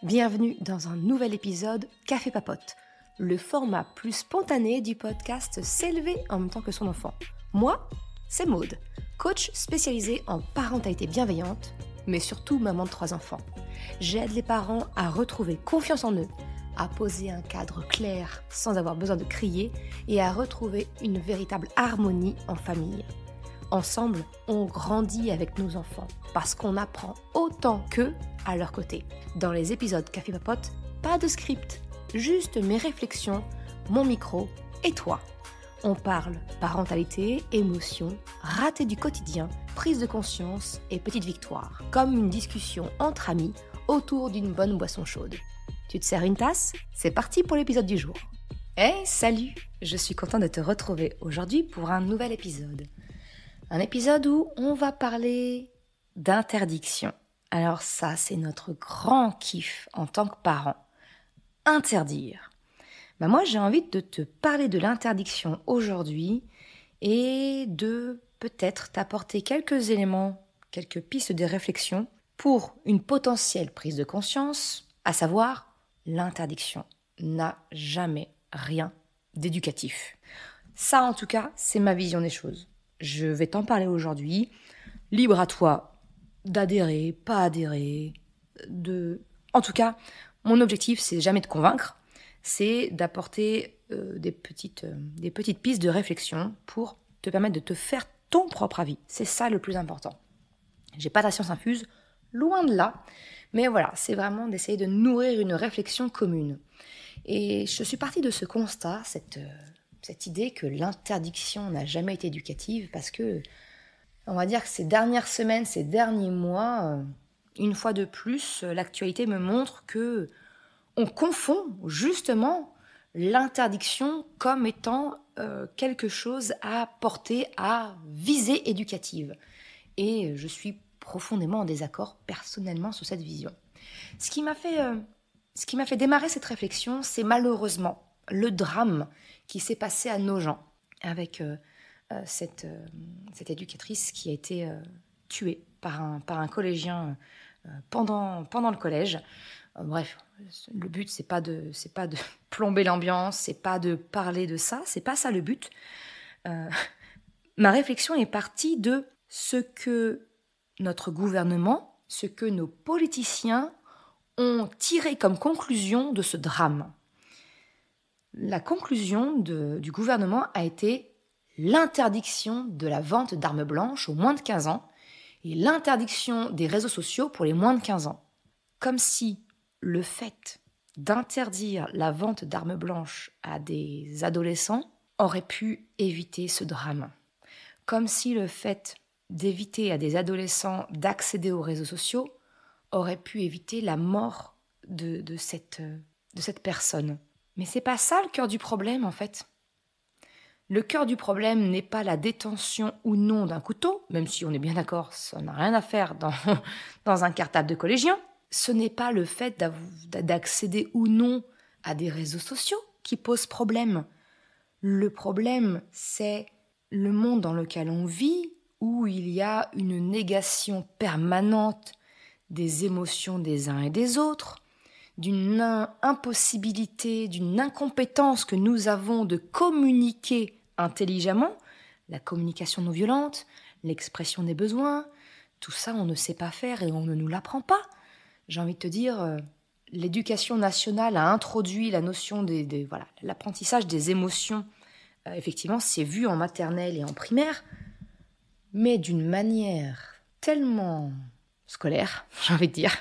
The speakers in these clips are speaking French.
Bienvenue dans un nouvel épisode Café Papote, le format plus spontané du podcast S'élever en même temps que son enfant. Moi, c'est Maude, coach spécialisée en parentalité bienveillante, mais surtout maman de 3 enfants. J'aide les parents à retrouver confiance en eux, à poser un cadre clair sans avoir besoin de crier et à retrouver une véritable harmonie en famille. Ensemble, on grandit avec nos enfants parce qu'on apprend autant qu'eux à leur côté. Dans les épisodes Café Papote, pas de script, juste mes réflexions, mon micro et toi. On parle parentalité, émotions, ratés du quotidien, prise de conscience et petites victoires, comme une discussion entre amis autour d'une bonne boisson chaude. Tu te sers une tasse ? C'est parti pour l'épisode du jour. Hey, salut! Je suis contente de te retrouver aujourd'hui pour un nouvel épisode. Un épisode où on va parler d'interdiction. Alors ça, c'est notre grand kiff en tant que parent. Interdire. Moi, j'ai envie de te parler de l'interdiction aujourd'hui et de peut-être t'apporter quelques éléments, quelques pistes de réflexion pour une potentielle prise de conscience, à savoir l'interdiction n'a jamais rien d'éducatif. Ça, en tout cas, c'est ma vision des choses. Je vais t'en parler aujourd'hui. Libre à toi d'adhérer, pas adhérer, En tout cas, mon objectif, c'est jamais de convaincre, c'est d'apporter des petites pistes de réflexion pour te permettre de te faire ton propre avis. C'est ça le plus important. J'ai pas la science infuse, loin de là, mais voilà, c'est vraiment d'essayer de nourrir une réflexion commune. Et je suis partie de ce constat, cette idée que l'interdiction n'a jamais été éducative parce que, on va dire que ces dernières semaines, ces derniers mois, une fois de plus, l'actualité me montre que on confond justement l'interdiction comme étant quelque chose à porter à visée éducative. Et je suis profondément en désaccord personnellement sur cette vision. Ce qui m'a fait démarrer cette réflexion, c'est malheureusement le drame qui s'est passé à Nogent avec cette éducatrice qui a été tuée par un collégien pendant le collège. Bref, le but c'est pas de plomber l'ambiance, c'est pas de parler de ça, c'est pas ça le but. Ma réflexion est partie de ce que notre gouvernement, ce que nos politiciens ont tiré comme conclusion de ce drame. La conclusion du gouvernement a été l'interdiction de la vente d'armes blanches aux moins de 15 ans et l'interdiction des réseaux sociaux pour les moins de 15 ans. Comme si le fait d'interdire la vente d'armes blanches à des adolescents aurait pu éviter ce drame. Comme si le fait d'éviter à des adolescents d'accéder aux réseaux sociaux aurait pu éviter la mort de cette personne. Mais c'est pas ça le cœur du problème, en fait. Le cœur du problème n'est pas la détention ou non d'un couteau, même si on est bien d'accord, ça n'a rien à faire dans un cartable de collégien. Ce n'est pas le fait d'accéder ou non à des réseaux sociaux qui pose problème. Le problème, c'est le monde dans lequel on vit, où il y a une négation permanente des émotions des uns et des autres, d'une impossibilité, d'une incompétence que nous avons de communiquer intelligemment, la communication non violente, l'expression des besoins, tout ça on ne sait pas faire et on ne nous l'apprend pas. J'ai envie de te dire, l'éducation nationale a introduit la notion l'apprentissage des émotions. Effectivement, c'est vu en maternelle et en primaire, mais d'une manière tellement scolaire, j'ai envie de dire.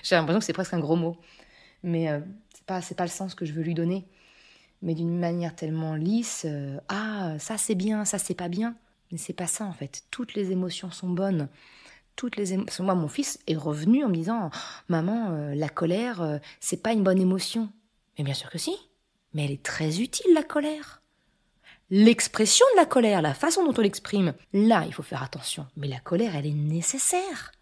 J'ai l'impression que c'est presque un gros mot. Mais c'est pas le sens que je veux lui donner. Mais d'une manière tellement lisse, ça c'est bien, ça c'est pas bien. Mais c'est pas ça en fait. Toutes les émotions sont bonnes. Moi, mon fils est revenu en me disant « Maman, la colère, c'est pas une bonne émotion. » Mais bien sûr que si. Mais elle est très utile, la colère. L'expression de la colère, la façon dont on l'exprime, là, il faut faire attention. Mais la colère, elle est nécessaire.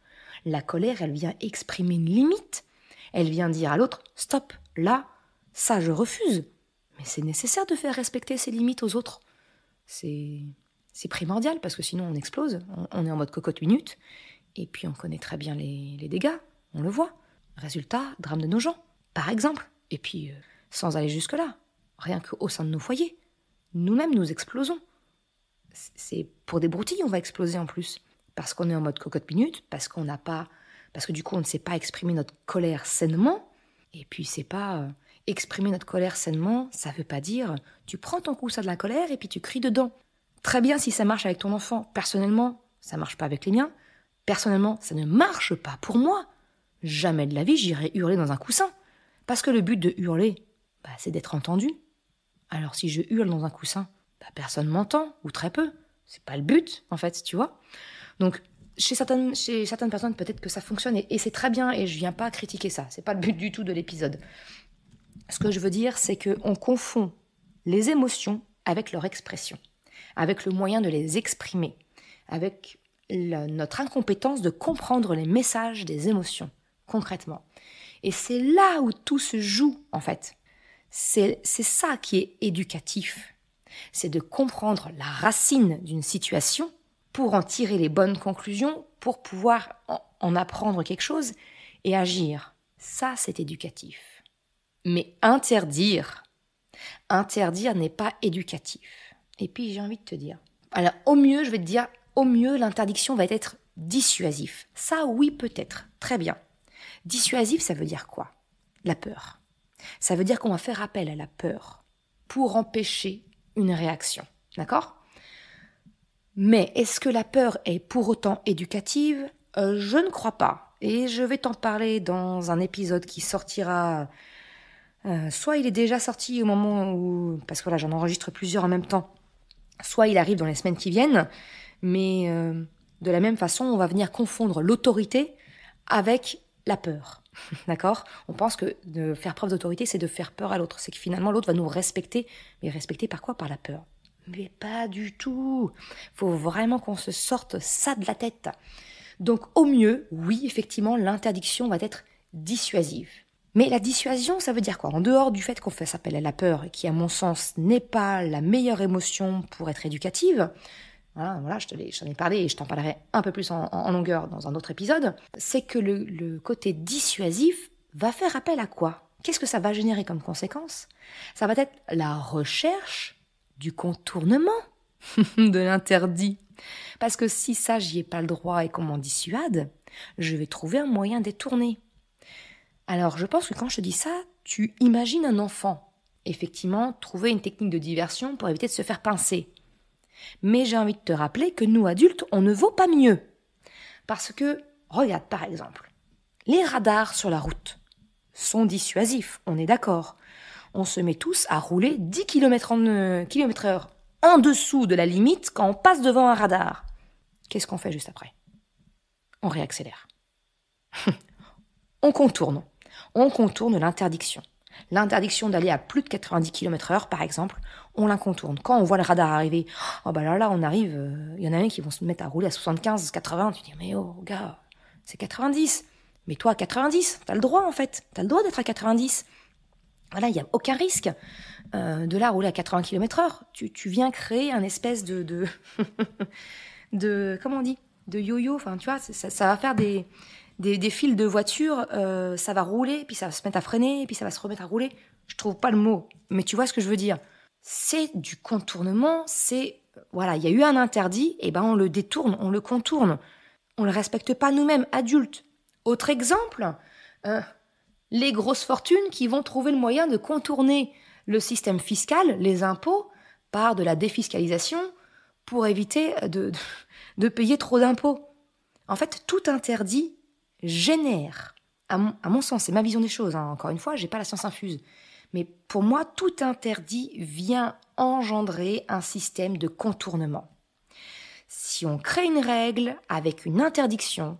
La colère, elle vient exprimer une limite. Elle vient dire à l'autre « Stop, là, ça, je refuse. » Mais c'est nécessaire de faire respecter ses limites aux autres. C'est primordial, parce que sinon on explose. On est en mode cocotte minute. Et puis on connaît très bien les dégâts, on le voit. Résultat, drame de nos gens, par exemple. Et puis, sans aller jusque-là, rien qu'au sein de nos foyers, nous-mêmes nous explosons. C'est pour des broutilles, on va exploser en plus. Parce qu'on est en mode cocotte minute, parce que du coup, on ne sait pas exprimer notre colère sainement. Et puis, c'est pas exprimer notre colère sainement, ça veut pas dire tu prends ton coussin de la colère et puis tu cries dedans. Très bien si ça marche avec ton enfant. Personnellement, ça marche pas avec les miens. Personnellement, ça ne marche pas pour moi. Jamais de la vie, j'irai hurler dans un coussin. Parce que le but de hurler, c'est d'être entendu. Alors si je hurle dans un coussin, personne m'entend, ou très peu. C'est pas le but, en fait, tu vois. Donc, chez certaines personnes, peut-être que ça fonctionne, et c'est très bien, et je viens pas critiquer ça. C'est pas le but du tout de l'épisode. Ce que je veux dire, c'est qu'on confond les émotions avec leur expression, avec le moyen de les exprimer, avec notre incompétence de comprendre les messages des émotions, concrètement. Et c'est là où tout se joue, en fait. C'est ça qui est éducatif. C'est de comprendre la racine d'une situation pour en tirer les bonnes conclusions, pour pouvoir en apprendre quelque chose et agir. Ça, c'est éducatif. Mais interdire n'est pas éducatif. Et puis, j'ai envie de te dire, alors au mieux, je vais te dire, au mieux, l'interdiction va être dissuasif. Ça, oui, peut-être. Très bien. Dissuasif, ça veut dire quoi? La peur. Ça veut dire qu'on va faire appel à la peur pour empêcher une réaction. D'accord? Mais est-ce que la peur est pour autant éducative? Je ne crois pas. Et je vais t'en parler dans un épisode qui sortira... soit il est déjà sorti au moment où... Parce que voilà, j'en enregistre plusieurs en même temps. Soit il arrive dans les semaines qui viennent. Mais de la même façon, on va venir confondre l'autorité avec la peur. D'accord? On pense que de faire preuve d'autorité, c'est de faire peur à l'autre. C'est que finalement, l'autre va nous respecter. Mais respecter par quoi? Par la peur. Mais pas du tout. Faut vraiment qu'on se sorte ça de la tête. Donc, au mieux, oui, effectivement, l'interdiction va être dissuasive. Mais la dissuasion, ça veut dire quoi? En dehors du fait qu'on fasse appel à la peur, qui, à mon sens, n'est pas la meilleure émotion pour être éducative, voilà, j'en ai parlé et je t'en parlerai un peu plus en longueur dans un autre épisode, c'est que le côté dissuasif va faire appel à quoi? Qu'est-ce que ça va générer comme conséquence? Ça va être la recherche du contournement de l'interdit. Parce que si ça, j'y ai pas le droit et qu'on m'en dissuade, je vais trouver un moyen détourné. Alors, je pense que quand je te dis ça, tu imagines un enfant, effectivement, trouver une technique de diversion pour éviter de se faire pincer. Mais j'ai envie de te rappeler que nous, adultes, on ne vaut pas mieux. Parce que, regarde par exemple, les radars sur la route sont dissuasifs, on est d'accord. On se met tous à rouler 10 km/h en dessous de la limite quand on passe devant un radar. Qu'est-ce qu'on fait juste après? On réaccélère. On contourne l'interdiction. L'interdiction d'aller à plus de 90 km/h, par exemple, on la contourne. Quand on voit le radar arriver, là, on arrive, y en a un qui vont se mettre à rouler à 75, 80, tu dis, mais oh, gars, c'est 90. Mais toi, à 90, t'as le droit, en fait. T'as le droit d'être à 90. Voilà, il n'y a aucun risque de là rouler à 80 km/h. Tu viens créer un espèce de comment on dit? De yo-yo, enfin, tu vois, ça va faire des fils de voiture, ça va rouler, puis ça va se mettre à freiner, puis ça va se remettre à rouler. Je trouve pas le mot, mais tu vois ce que je veux dire. C'est du contournement, voilà, il y a eu un interdit, et on le détourne, on le contourne. On le respecte pas nous-mêmes, adultes. Autre exemple, les grosses fortunes qui vont trouver le moyen de contourner le système fiscal, les impôts, par de la défiscalisation, pour éviter de payer trop d'impôts. En fait, tout interdit génère, à mon sens, c'est ma vision des choses, encore une fois, j'ai pas la science infuse, mais pour moi, tout interdit vient engendrer un système de contournement. Si on crée une règle avec une interdiction,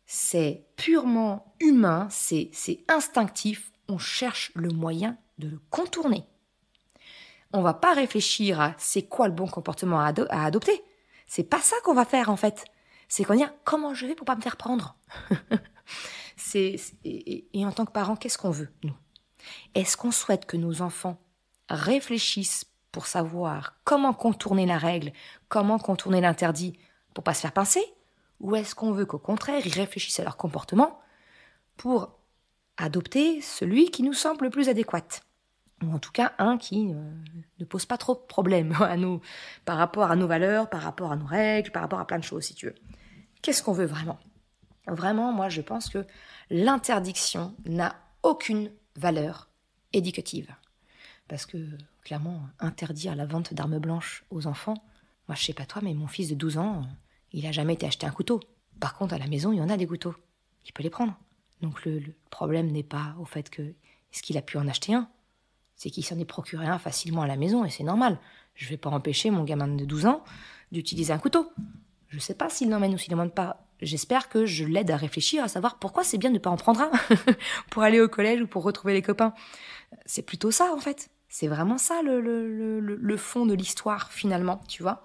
c'est purement humain, c'est instinctif, on cherche le moyen de le contourner. On va pas réfléchir à c'est quoi le bon comportement à adopter. C'est pas ça qu'on va faire en fait. C'est qu'on dit comment je vais pour pas me faire prendre. Et en tant que parents, qu'est-ce qu'on veut, nous? Est-ce qu'on souhaite que nos enfants réfléchissent pour savoir comment contourner la règle, comment contourner l'interdit pour pas se faire pincer? Ou est-ce qu'on veut qu'au contraire, ils réfléchissent à leur comportement pour adopter celui qui nous semble le plus adéquat. Ou en tout cas, un qui ne pose pas trop de problèmes à nous, par rapport à nos valeurs, par rapport à nos règles, par rapport à plein de choses, si tu veux. Qu'est-ce qu'on veut vraiment ? Vraiment, moi, je pense que l'interdiction n'a aucune valeur éducative. Parce que, clairement, interdire la vente d'armes blanches aux enfants, moi, je sais pas toi, mais mon fils de 12 ans, il a jamais été acheter un couteau. Par contre, à la maison, il y en a des couteaux. Il peut les prendre. Donc, le problème n'est pas au fait que est-ce qu'il a pu en acheter un. C'est qu'il s'en est procuré un facilement à la maison, et c'est normal. Je vais pas empêcher mon gamin de 12 ans d'utiliser un couteau. Je sais pas s'il l'emmène ou s'il l'emmène pas. J'espère que je l'aide à réfléchir, à savoir pourquoi c'est bien de ne pas en prendre un pour aller au collège ou pour retrouver les copains. C'est plutôt ça, en fait. C'est vraiment ça le fond de l'histoire, finalement, tu vois.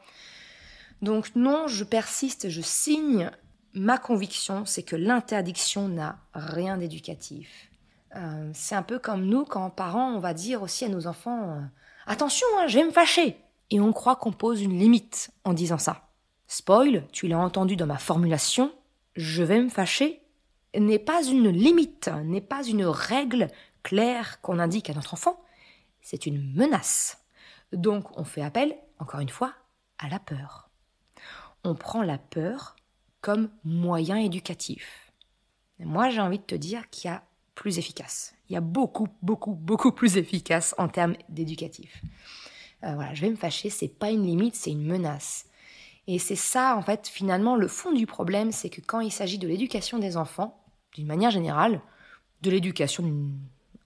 Donc non, je persiste, je signe. Ma conviction, c'est que l'interdiction n'a rien d'éducatif. C'est un peu comme nous, quand parents, on va dire aussi à nos enfants « Attention, je vais me fâcher !» Et on croit qu'on pose une limite en disant ça. Spoil, tu l'as entendu dans ma formulation, « Je vais me fâcher » n'est pas une limite, n'est pas une règle claire qu'on indique à notre enfant. C'est une menace. Donc on fait appel, encore une fois, à la peur. On prend la peur comme moyen éducatif. Et moi, j'ai envie de te dire qu'il y a plus efficace. Il y a beaucoup plus efficace en termes d'éducatif. Voilà, je vais me fâcher, c'est pas une limite, c'est une menace. Et c'est ça, en fait, finalement, le fond du problème, c'est que quand il s'agit de l'éducation des enfants, d'une manière générale, de l'éducation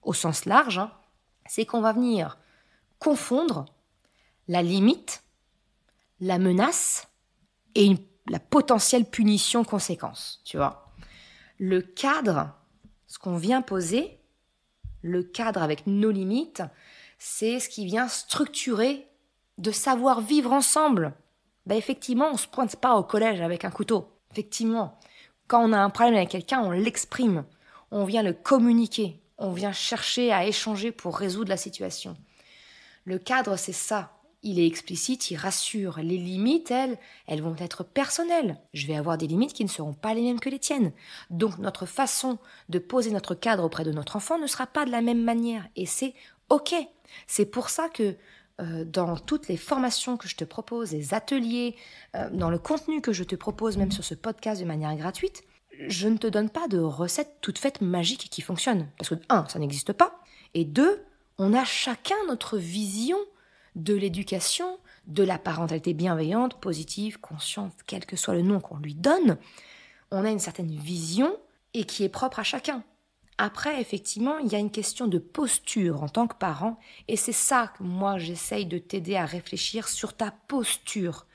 au sens large, c'est qu'on va venir confondre la limite, la menace et la potentielle punition-conséquence, tu vois. Le cadre, ce qu'on vient poser, le cadre avec nos limites, c'est ce qui vient structurer de savoir vivre ensemble. Effectivement, on ne se pointe pas au collège avec un couteau. Effectivement, quand on a un problème avec quelqu'un, on l'exprime. On vient le communiquer. On vient chercher à échanger pour résoudre la situation. Le cadre, c'est ça. Il est explicite, il rassure. Les limites, elles vont être personnelles. Je vais avoir des limites qui ne seront pas les mêmes que les tiennes. Donc, notre façon de poser notre cadre auprès de notre enfant ne sera pas de la même manière. Et c'est OK. C'est pour ça que dans toutes les formations que je te propose, les ateliers, dans le contenu que je te propose, même sur ce podcast de manière gratuite, je ne te donne pas de recettes toutes faites magiques qui fonctionnent. Parce que, 1, ça n'existe pas. Et 2, on a chacun notre vision de l'éducation, de la parentalité bienveillante, positive, consciente, quel que soit le nom qu'on lui donne. On a une certaine vision et qui est propre à chacun. Après, effectivement, il y a une question de posture en tant que parent, et c'est ça que moi j'essaye de t'aider à réfléchir sur ta posture,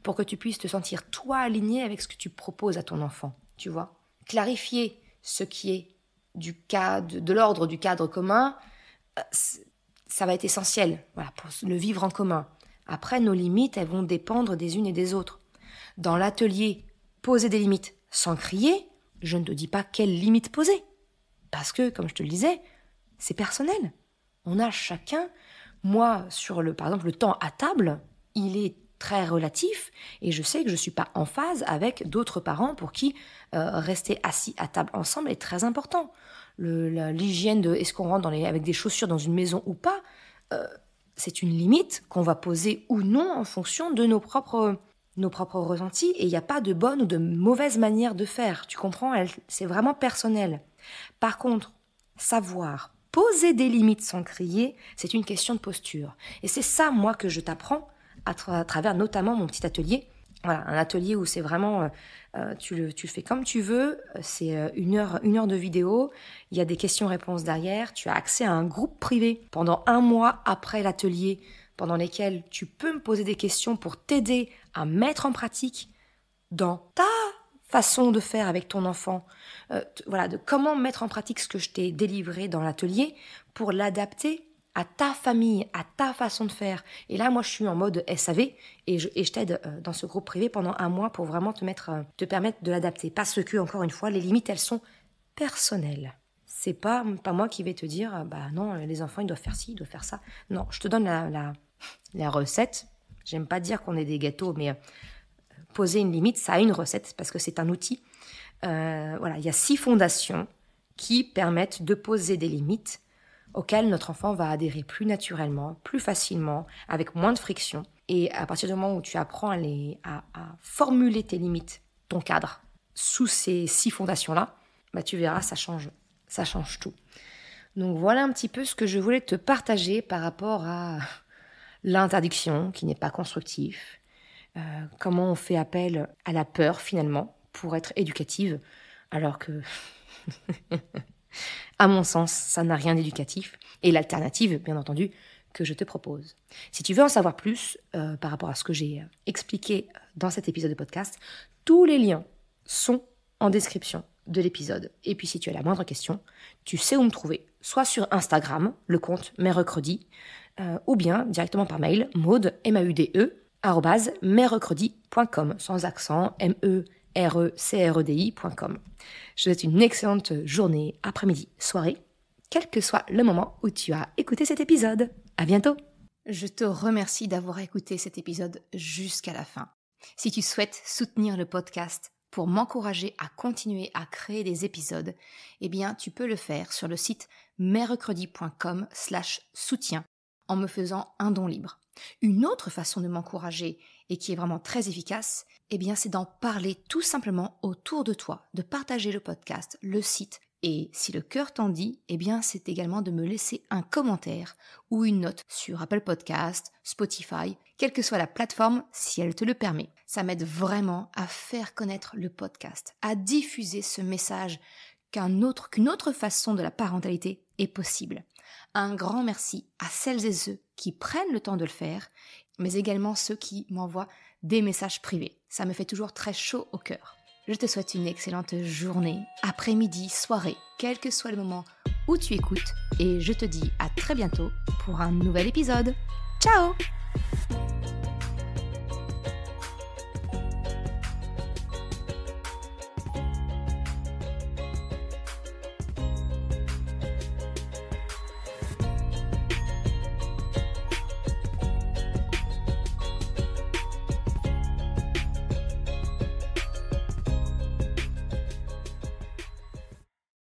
pour que tu puisses te sentir toi aligné avec ce que tu proposes à ton enfant, tu vois. Clarifier ce qui est de l'ordre du cadre commun, ça va être essentiel, voilà, pour le vivre en commun. Après, nos limites, elles vont dépendre des unes et des autres. Dans l'atelier, poser des limites sans crier, je ne te dis pas quelles limites poser. Parce que, comme je te le disais, c'est personnel. On a chacun, moi, par exemple, le temps à table, il est très relatif et je sais que je ne suis pas en phase avec d'autres parents pour qui rester assis à table ensemble est très important. L'hygiène de est-ce qu'on rentre avec des chaussures dans une maison ou pas, c'est une limite qu'on va poser ou non en fonction de nos propres ressentis, et il n'y a pas de bonne ou de mauvaise manière de faire, tu comprends, c'est vraiment personnel. Par contre, savoir poser des limites sans crier, c'est une question de posture. Et c'est ça, moi, que je t'apprends à travers notamment mon petit atelier. Voilà, un atelier où c'est vraiment, tu le fais comme tu veux, c'est une heure de vidéo, il y a des questions-réponses derrière, tu as accès à un groupe privé pendant 1 mois après l'atelier, pendant lesquels tu peux me poser des questions pour t'aider à mettre en pratique dans ta façon de faire avec ton enfant, voilà, de comment mettre en pratique ce que je t'ai délivré dans l'atelier pour l'adapter à ta famille, à ta façon de faire. Et là, moi, je suis en mode SAV et je t'aide dans ce groupe privé pendant 1 mois pour vraiment te permettre de l'adapter. Parce que, encore une fois, les limites, elles sont personnelles. C'est pas moi qui vais te dire, non, les enfants, ils doivent faire ci, ils doivent faire ça. Non, je te donne la recette. J'aime pas dire qu'on est des gâteaux, mais poser une limite, ça a une recette parce que c'est un outil. Voilà, il y a 6 fondations qui permettent de poser des limites auxquelles notre enfant va adhérer plus naturellement, plus facilement, avec moins de friction. Et à partir du moment où tu apprends à formuler tes limites, ton cadre, sous ces 6 fondations-là, tu verras, ça change tout. Donc voilà un petit peu ce que je voulais te partager par rapport à l'interdiction qui n'est pas constructif, comment on fait appel à la peur finalement pour être éducative, alors que, à mon sens, ça n'a rien d'éducatif. Et l'alternative, bien entendu, que je te propose. Si tu veux en savoir plus par rapport à ce que j'ai expliqué dans cet épisode de podcast, tous les liens sont en description de l'épisode. Et puis si tu as la moindre question, tu sais où me trouver, soit sur Instagram, le compte Mercredi, ou bien directement par mail, Maude, M-A-U-D-E, @mercredi.com, sans accent, MERECREDI.com. Je te souhaite une excellente journée, après-midi, soirée, quel que soit le moment où tu as écouté cet épisode. À bientôt. Je te remercie d'avoir écouté cet épisode jusqu'à la fin. Si tu souhaites soutenir le podcast pour m'encourager à continuer à créer des épisodes, eh bien, tu peux le faire sur le site mercredi.com/soutien en me faisant un don libre. Une autre façon de m'encourager et qui est vraiment très efficace, eh bien, c'est d'en parler tout simplement autour de toi, de partager le podcast, le site. Et si le cœur t'en dit, eh bien, c'est également de me laisser un commentaire ou une note sur Apple Podcast, Spotify, quelle que soit la plateforme, si elle te le permet. Ça m'aide vraiment à faire connaître le podcast, à diffuser ce message qu'une autre façon de la parentalité est possible. Un grand merci à celles et ceux qui prennent le temps de le faire, mais également ceux qui m'envoient des messages privés. Ça me fait toujours très chaud au cœur. Je te souhaite une excellente journée, après-midi, soirée, quel que soit le moment où tu écoutes, et je te dis à très bientôt pour un nouvel épisode. Ciao!